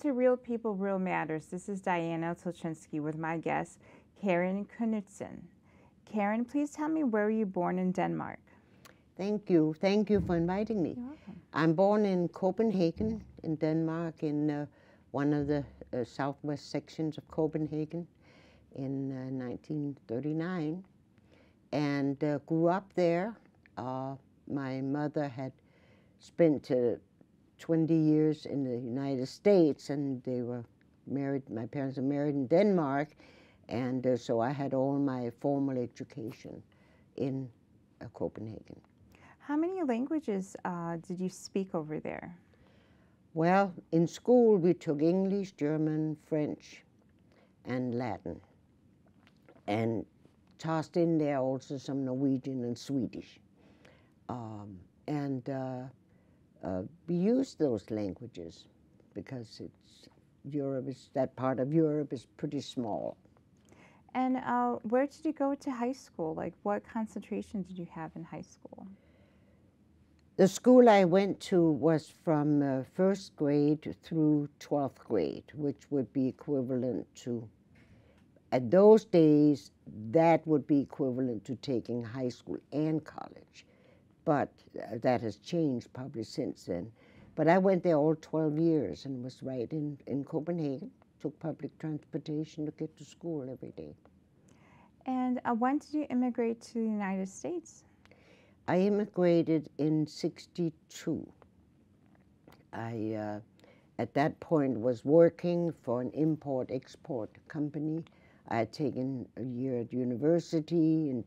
to Real People, Real Matters. This is Diana Tulchinsky with my guest, Karen Knutson. Karen, please tell me, where were you born in Denmark? Thank you. Thank you for inviting me. You're welcome. I'm born in Copenhagen, in Denmark, in one of the southwest sections of Copenhagen in 1939, and grew up there. My mother had spent 20 years in the United States, and they were married. My parents were married in Denmark, and so I had all my formal education in Copenhagen. How many languages did you speak over there? Well, in school we took English, German, French, and Latin, and tossed in there also some Norwegian and Swedish. We use those languages because that part of Europe is pretty small. And where did you go to high school? Like, what concentration did you have in high school? The school I went to was from first grade through 12th grade, which would be equivalent to, at those days, that would be equivalent to taking high school and college. But that has changed probably since then. But I went there all 12 years and was right in Copenhagen, took public transportation to get to school every day. And when did you immigrate to the United States? I immigrated in '62. I, at that point, was working for an import-export company. I had taken a year at university in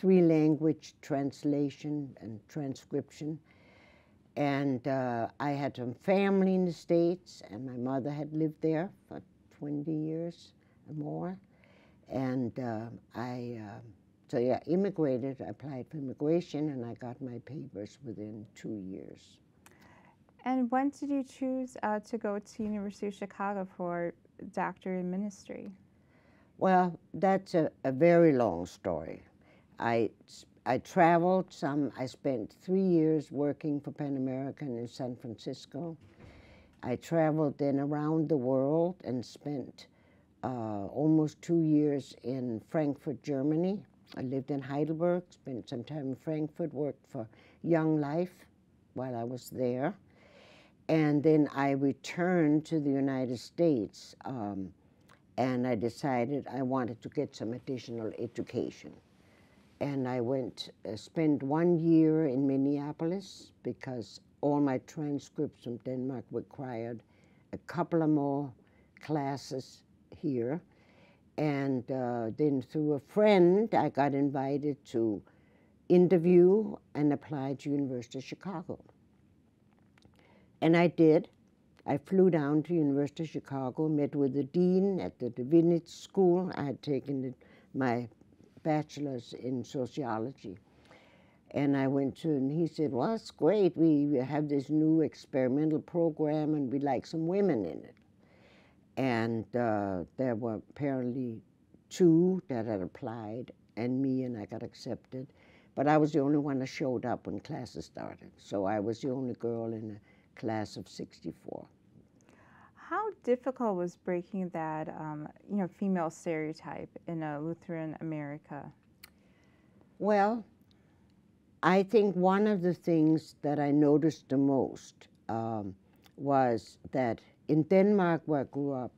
3-language translation and transcription. And I had some family in the States, and my mother had lived there for 20 years or more. And so yeah, immigrated, I applied for immigration, and I got my papers within 2 years. And when did you choose to go to University of Chicago for doctorate in ministry? Well, that's a very long story. I traveled some. I spent 3 years working for Pan American in San Francisco. I traveled then around the world and spent almost 2 years in Frankfurt, Germany. I lived in Heidelberg, spent some time in Frankfurt, worked for Young Life while I was there. And then I returned to the United States, and I decided I wanted to get some additional education. And I spent 1 year in Minneapolis because all my transcripts from Denmark required a couple of more classes here. And then through a friend, I got invited to interview and apply to University of Chicago. And I did. I flew down to University of Chicago, met with the dean at the Divinity School. I had taken my bachelor's in sociology. And I went to, and he said, well, it's great. We have this new experimental program, and we'd like some women in it. And there were apparently 2 that had applied, and me, and I got accepted. But I was the only one that showed up when classes started. So I was the only girl in a class of 64. How difficult was breaking that, female stereotype in a Lutheran America? Well, I think one of the things that I noticed the most was that in Denmark, where I grew up,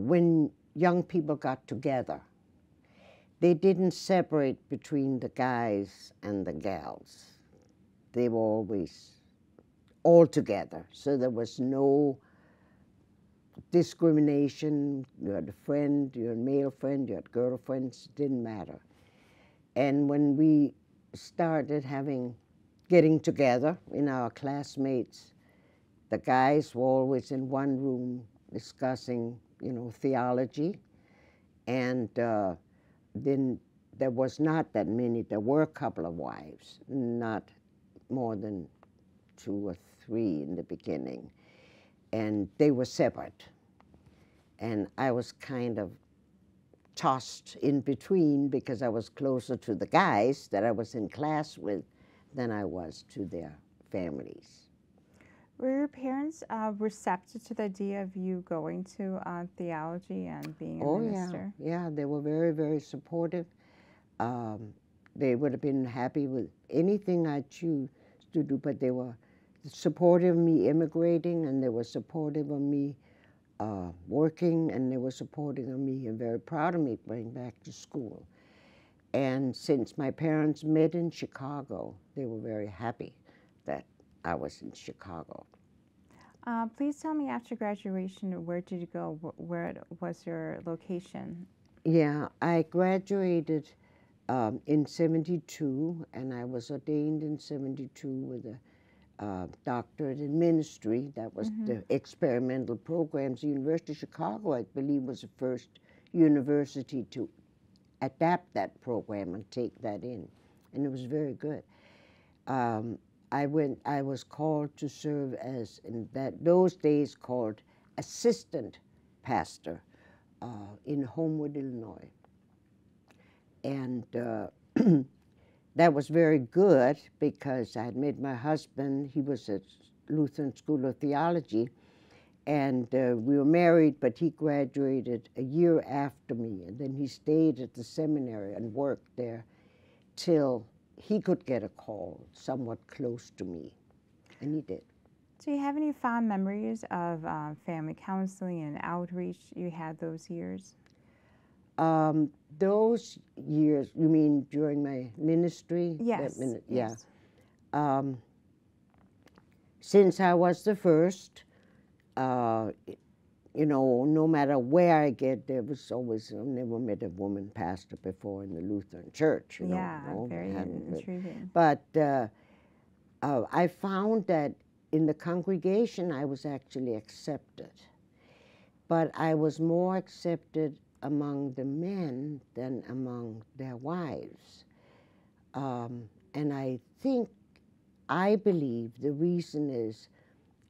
when young people got together, they didn't separate between the guys and the gals. They were always all together, so there was no discrimination. You had a friend, you had a male friend, you had girlfriends, it didn't matter. And when we started getting together in our classmates, the guys were always in one room discussing, theology. And then there was not that many. There were a couple of wives, not more than 2 or 3 in the beginning. And they were separate. And I was kind of tossed in between because I was closer to the guys that I was in class with than I was to their families. Were your parents receptive to the idea of you going to theology and being a Oh yeah, minister? yeah, they were very, very supportive. Um, they would have been happy with anything I choose to do, but they were supportive of me immigrating, and they were supportive of me working, and they were supportive of me and very proud of me going back to school. And since my parents met in Chicago, they were very happy that I was in Chicago. Please tell me after graduation, where did you go? Where was your location? Yeah, I graduated in 72, and I was ordained in 72 with a doctorate in ministry. That was Mm-hmm. the experimental programs. The University of Chicago, I believe, was the first university to adapt that program and take that in, and it was very good. Um, I was called to serve as, in those days called assistant pastor in Homewood, Illinois. And that was very good because I had met my husband. He was at Lutheran School of Theology, and we were married, but he graduated a year after me, and then he stayed at the seminary and worked there till he could get a call somewhat close to me, and he did. Do you have any fond memories of family counseling and outreach you had those years? Those years, you mean during my ministry? Yes. Yeah. Yes. Since I was the first, uh, you know, no matter where I get, there was always, I've never met a woman pastor before in the Lutheran Church, you know. Yeah, No, very I hadn't, intriguing. but I found that in the congregation I was actually accepted, but I was more accepted among the men than among their wives. And I believe the reason is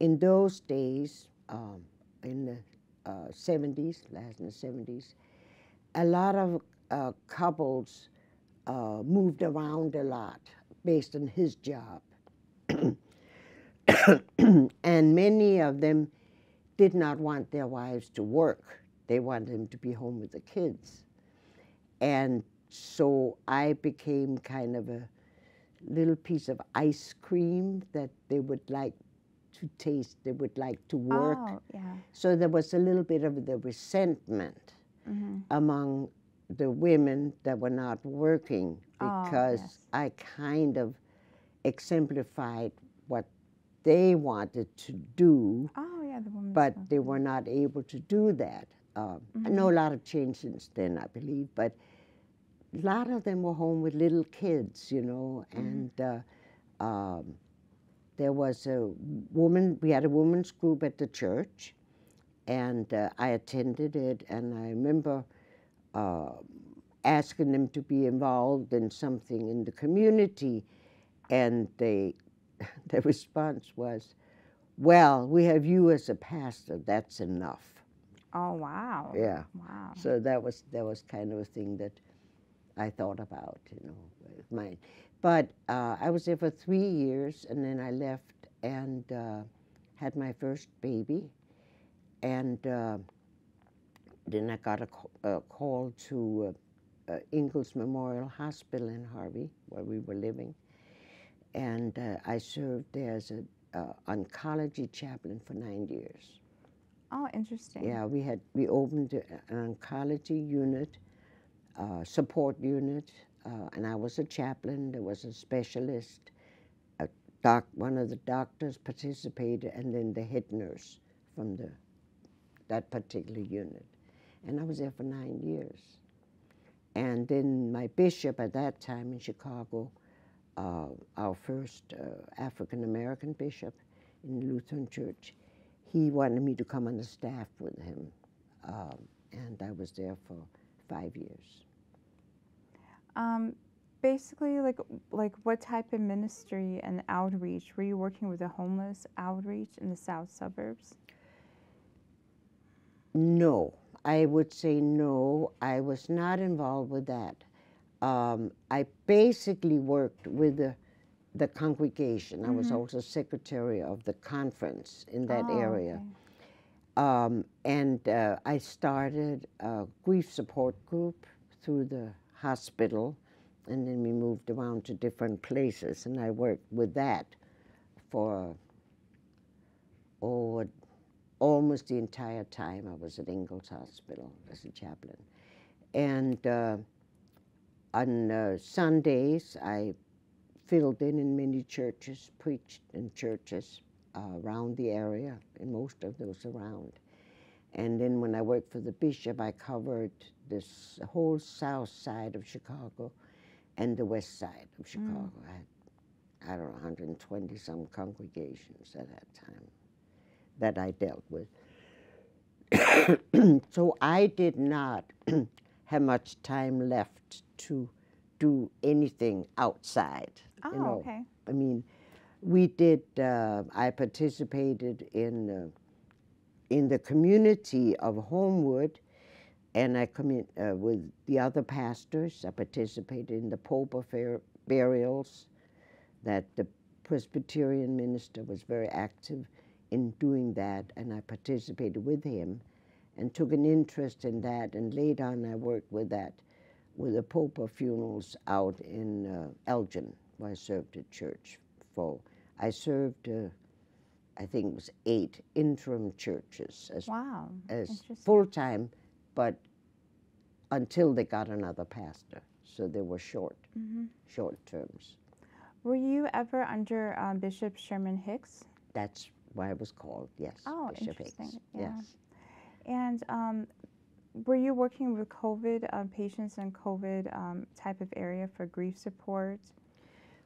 in those days, in the 70s, last in the 70s, a lot of couples moved around a lot based on his job. And many of them did not want their wives to work. They wanted them to be home with the kids. And so I became kind of a little piece of ice cream that they would like to taste, they would like to work. Oh, yeah. So there was a little bit of the resentment among the women that were not working because yes. I kind of exemplified what they wanted to do, Oh, yeah, the woman's but club. they were not able to do that. I know a lot of change since then, I believe, but a lot of them were home with little kids, you know, and there was a woman, we had a women's group at the church, and I attended it, and I remember asking them to be involved in something in the community, and the response was, well, we have you as a pastor, that's enough. Oh, wow. Yeah. Wow. So that was kind of a thing that I thought about, you know, with mine. But I was there for 3 years, and then I left and had my first baby. And then I got a call to Ingalls Memorial Hospital in Harvey, where we were living. And I served there as an oncology chaplain for 9 years. Oh, interesting. Yeah, we opened an oncology unit, support unit, and I was a chaplain. There was a specialist, one of the doctors participated, and then the head nurse from that particular unit. And I was there for 9 years. And then my bishop at that time in Chicago, our first African-American bishop in the Lutheran Church, he wanted me to come on the staff with him. And I was there for 5 years. Basically, like what type of ministry and outreach? Were you working with the homeless outreach in the south suburbs? No, I would say no. I was not involved with that. I basically worked with the the congregation. I was Mm-hmm. also secretary of the conference in that Oh, area. okay. And I started a grief support group through the hospital, and then we moved around to different places, and I worked with that for almost the entire time I was at Ingalls Hospital as a chaplain. And on Sundays, I filled in many churches, preached in churches around the area, and most of those around. And then when I worked for the bishop, I covered this whole south side of Chicago and the west side of Chicago. I had, I don't know, 120 some congregations at that time that I dealt with. So I did not have much time left to do anything outside. Oh, okay. I mean, we did. I participated in the community of Homewood, and I with the other pastors. I participated in the Pope affair burials. That the Presbyterian minister was very active in doing that, and I participated with him and took an interest in that. And later on, I worked with that, with the Pope funerals out in Elgin, where I served at church. I served, I think it was 8 interim churches Wow. as Interesting. full-time, but until they got another pastor. So they were short terms. Were you ever under Bishop Sherman Hicks? That's why it was called, yes. Oh, Bishop interesting. Hicks, Yeah. yes. And were you working with COVID patients in COVID type of area for grief support?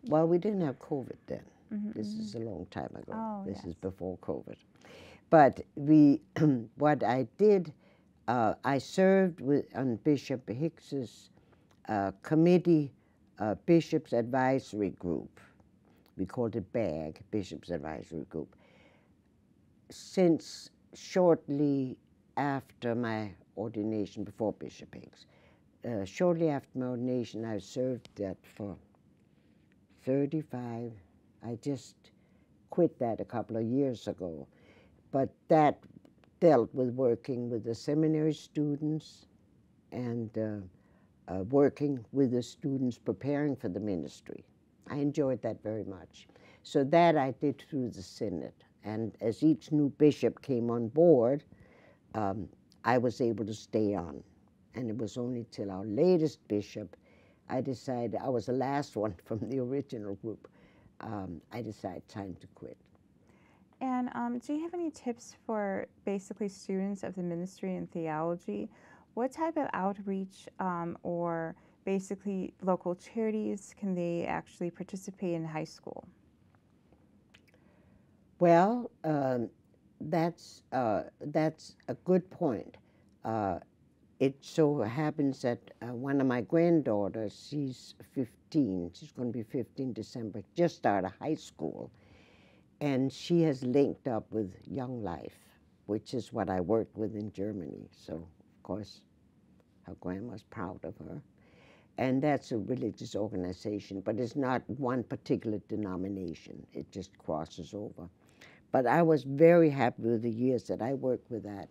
Well, we didn't have COVID then. Mm-hmm, This is a long time ago. Oh, This yes. is before COVID. But we, what I did, I served on Bishop Hicks's committee, Bishop's Advisory Group. We called it BAG, Bishop's Advisory Group. Since shortly after my ordination, before Bishop Hicks, shortly after my ordination, I served that for 35. I just quit that a couple of years ago. But that dealt with working with the seminary students and working with the students preparing for the ministry. I enjoyed that very much. So that I did through the synod. And as each new bishop came on board, I was able to stay on. And it was only till our latest bishop, I decided, I was the last one from the original group, I decided time to quit. And do you have any tips for basically students of the ministry and theology? What type of outreach or basically local charities can they actually participate in high school? Well, that's a good point. It so happens that one of my granddaughters, she's 15, she's going to be 15 December, just started high school, and she has linked up with Young Life, which is what I worked with in Germany. So, of course, her grandma's proud of her. And that's a religious organization, but it's not one particular denomination. It just crosses over. But I was very happy with the years that I worked with that.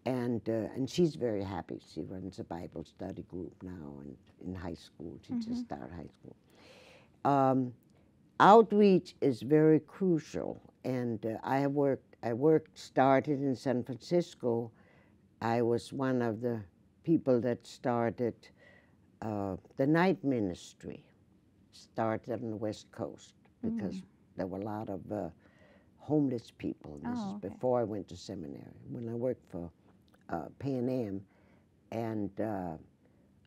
And she's very happy. She runs a Bible study group now and in high school. She just started high school. Outreach is very crucial. And I started in San Francisco. I was one of the people that started the night ministry, started on the West Coast, because there were a lot of homeless people. And this is before I went to seminary, when I worked for Pan Am, and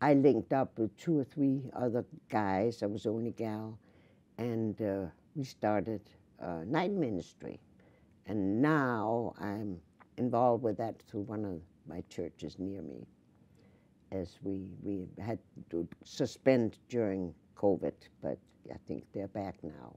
I linked up with 2 or 3 other guys. I was the only gal, and we started night ministry. And now I'm involved with that through one of my churches near me, as we had to suspend during COVID, but I think they're back now.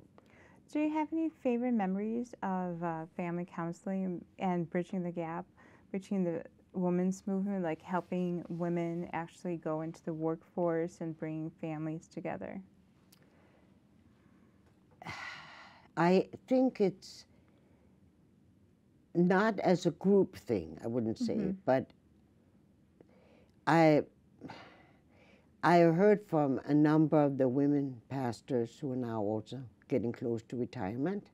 Do you have any favorite memories of family counseling and bridging the gap between the women's movement, like helping women actually go into the workforce and bring families together? I think it's not as a group thing, I wouldn't say, but I heard from a number of the women pastors who are now also getting close to retirement,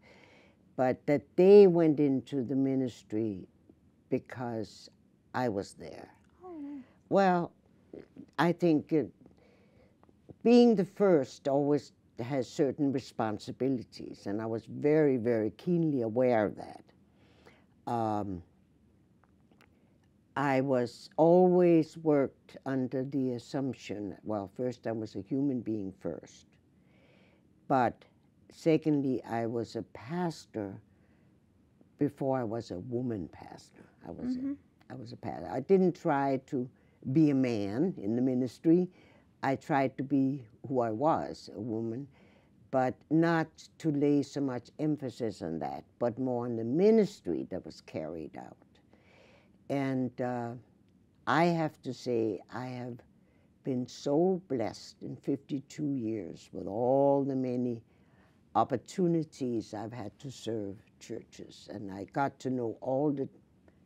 but that they went into the ministry because I was there. Oh, nice. Well, I think being the first always has certain responsibilities, and I was very, very keenly aware of that. I was always worked under the assumption, well, first I was a human being first, but secondly, I was a pastor before I was a woman pastor. I was a pastor. I didn't try to be a man in the ministry. I tried to be who I was, a woman, but not to lay so much emphasis on that, but more on the ministry that was carried out. And I have to say, I have been so blessed in 52 years with all the many opportunities I've had to serve churches. And I got to know all the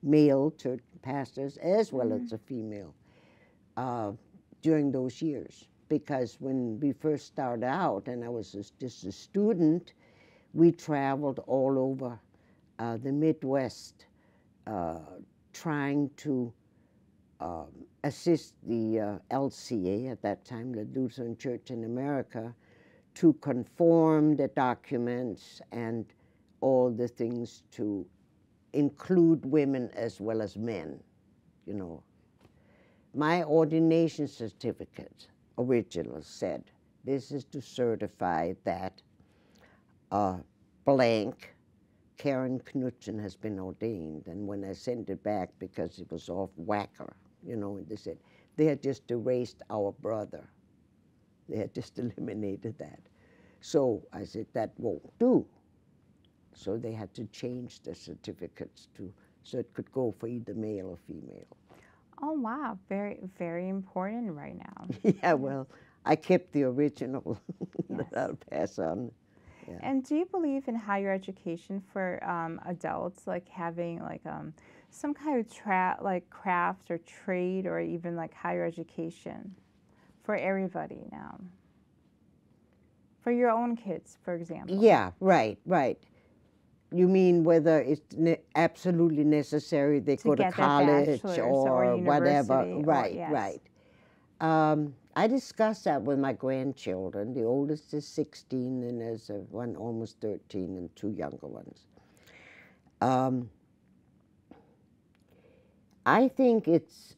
male church pastors as well as the female during those years. Because when we first started out, and I was just a student, we traveled all over the Midwest trying to assist the LCA, at that time, the Lutheran Church in America, to conform the documents and all the things to include women as well as men, you know. My ordination certificate original said, this is to certify that blank Karen Knutson has been ordained. And when I sent it back, because it was off whacker, you know, they said, they had just erased our brother. They had just eliminated that. So I said, that won't do. So they had to change the certificates so it could go for either male or female. Oh, wow. Very, very important right now. Yeah, well, I kept the original that I'll pass on. Yeah. And do you believe in higher education for adults, like having like some kind of like craft or trade, or even like higher education for everybody now? For your own kids, for example. Yeah, right. You mean whether it's absolutely necessary they go to college or whatever? Right. I discussed that with my grandchildren. The oldest is 16, and there's one almost 13, and two younger ones. I think it's.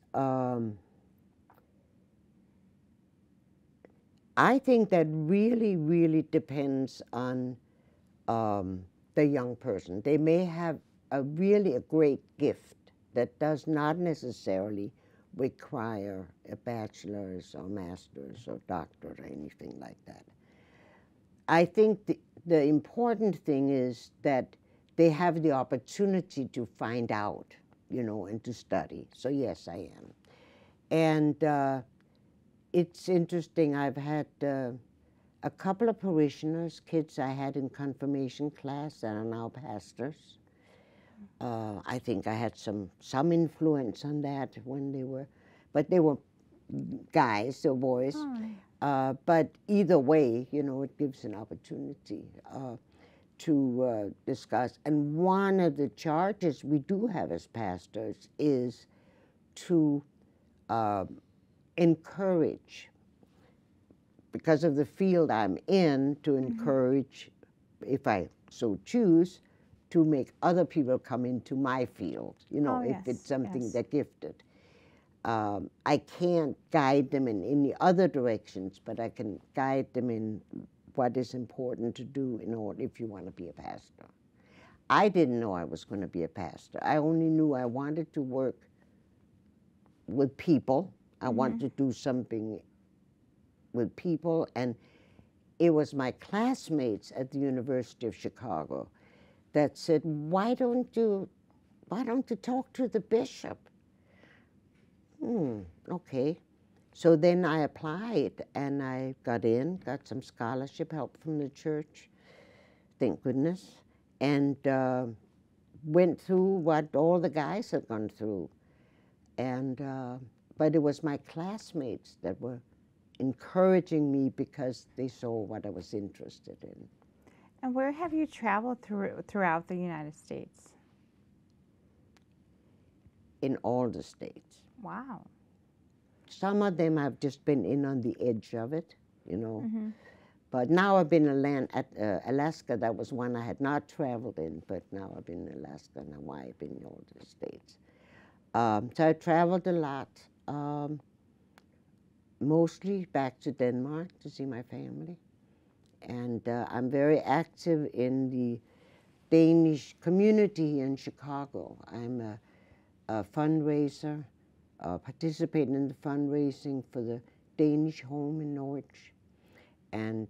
I think that really depends on the young person. They may have a great gift that does not necessarily require a bachelor's or master's or doctorate or anything like that. I think the important thing is that they have the opportunity to find out, you know, and to study. So yes, I am. And it's interesting, I've had a couple of parishioners, kids I had in confirmation class that are now pastors. I think I had some influence on that when they were, but they were guys or boys. But either way, you know, it gives an opportunity to discuss. And one of the charges we do have as pastors is to encourage, because of the field I'm in, to encourage, if I so choose, to make other people come into my field, you know, if it's something they're gifted. I can't guide them in any other directions, but I can guide them in what is important to do in order if you want to be a pastor. I didn't know I was going to be a pastor. I only knew I wanted to work with people. I wanted to do something with people, and it was my classmates at the University of Chicago that said, why don't you talk to the bishop? Okay. So then I applied, and I got some scholarship help from the church, thank goodness, and went through what all the guys had gone through. And but it was my classmates that were encouraging me because they saw what I was interested in. And where have you traveled throughout the United States? In all the states. Wow. Some of them I've just been in on the edge of it, you know. Mm-hmm. But now I've been in Alaska. That was one I had not traveled in, but now I've been in Alaska. Now why I've been in all the states. So I traveled a lot, mostly back to Denmark to see my family. And I'm very active in the Danish community in Chicago. I'm a fundraiser, participating in the fundraising for the Danish home in Norwich. And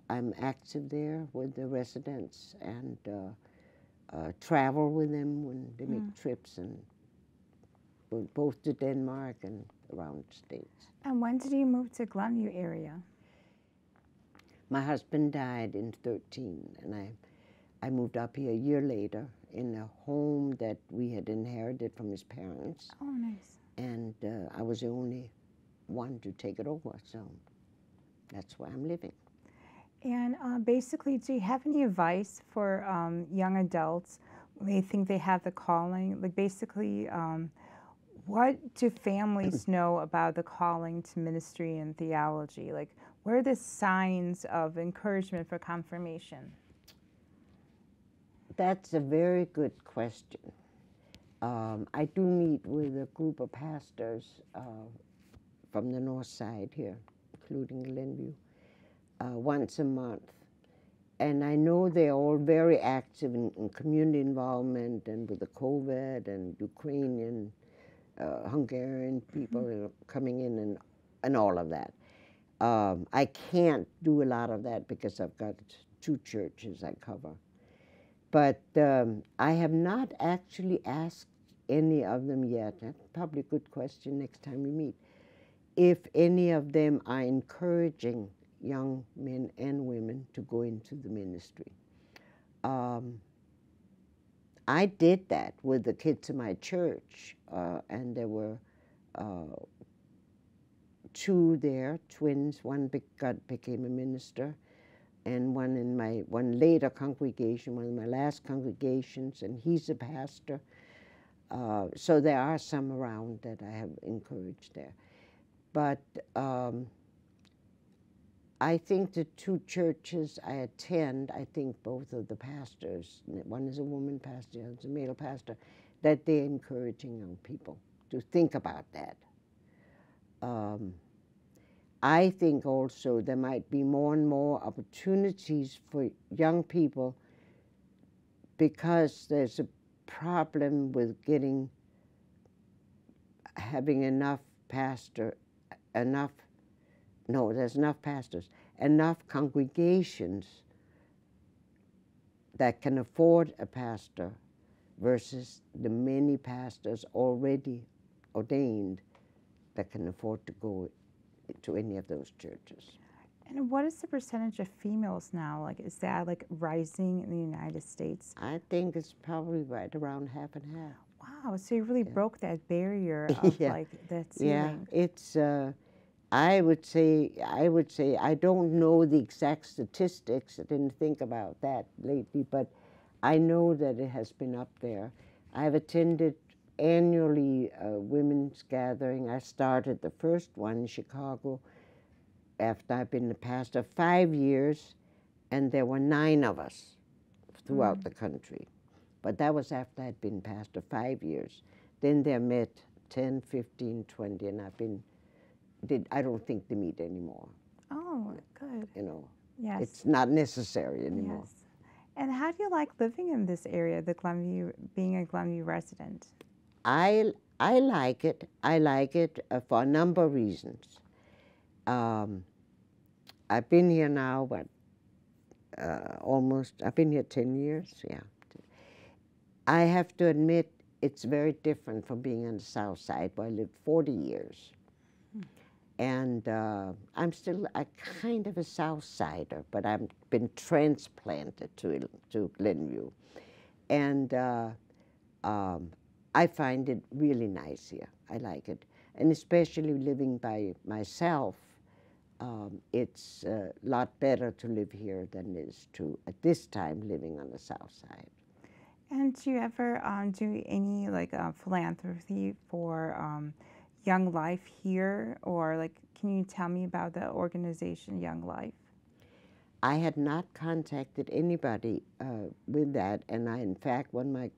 I'm active there with the residents and travel with them when they make trips, and both to Denmark and around the States. And when did you move to Glenview area? My husband died in 13, and I moved up here a year later in a home that we had inherited from his parents. Oh, nice. And I was the only one to take it over, so that's where I'm living. And basically, do you have any advice for young adults when they think they have the calling? Like basically, what do families know about the calling to ministry and theology? Like, what are the signs of encouragement for confirmation? That's a very good question. I do meet with a group of pastors from the north side here, including Glenview, once a month. And I know they're all very active in community involvement and with the COVID and Ukrainian, Hungarian people coming in and all of that. I can't do a lot of that because I've got 2 churches I cover. But I have not actually asked any of them yet. That's probably a good question next time we meet. If any of them are encouraging young men and women to go into the ministry. I did that with the kids in my church, and there were 2 there, twins. One became a minister, and one in my later congregation, one of my last congregations, and he's a pastor. So there are some around that I have encouraged there. But I think the 2 churches I attend, I think both of the pastors, one is a woman pastor, the other is a male pastor, that they're encouraging young people to think about that. I think also there might be more and more opportunities for young people because there's a problem with having enough congregations that can afford a pastor versus the many pastors already ordained that can afford to go to any of those churches. And what is the percentage of females now? Like, is that like rising in the United States? I think it's probably right around half and half. Wow, so you really broke that barrier of like that ceiling. Yeah, it's. I would say I don't know the exact statistics. I didn't think about that lately, but I know that it has been up there. I've attended annually women's gathering. I started the first one in Chicago after I've been the pastor 5 years, and there were 9 of us throughout the country. But that was after I'd been pastor 5 years. Then there met 10, 15, 20, and I don't think they meet anymore. Oh, good. You know, Yes. it's not necessary anymore. Yes. And how do you like living in this area, being a Glenview resident? I like it. I like it for a number of reasons. I've been here now, I've been here 10 years, yeah. I have to admit, it's very different from being on the south side where I lived 40 years. And I'm still a kind of a South Sider, but I've been transplanted to Glenview. And I find it really nice here. I like it. And especially living by myself, it's a lot better to live here than it is to, at this time, living on the South Side. And do you ever do any like philanthropy for Young Life here, or like, can you tell me about the organization Young Life? I had not contacted anybody with that, and in fact, when my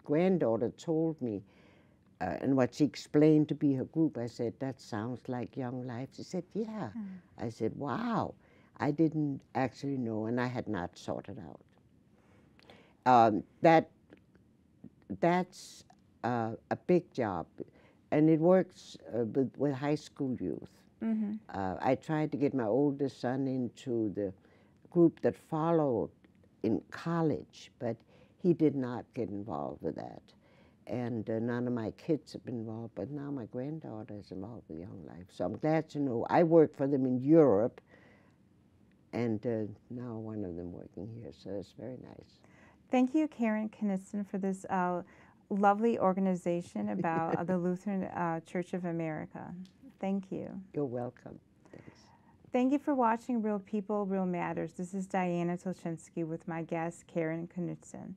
granddaughter told me, and what she explained to be her group, I said, that sounds like Young Life. She said, yeah. I said, wow. I didn't actually know, and I had not sorted out. That's a big job, and it works with high school youth. Mm-hmm. I tried to get my oldest son into the group that followed in college, but he did not get involved with that. And none of my kids have been involved, but now my granddaughter is involved with Young Life. So I'm glad to know. I worked for them in Europe, and now one of them working here, so it's very nice. Thank you, Karen Knutson, for this lovely organization about the Lutheran Church of America. Thank you. You're welcome. Thanks. Thank you for watching Real People, Real Matters. This is Diana Tulchinsky with my guest, Karen Knutson.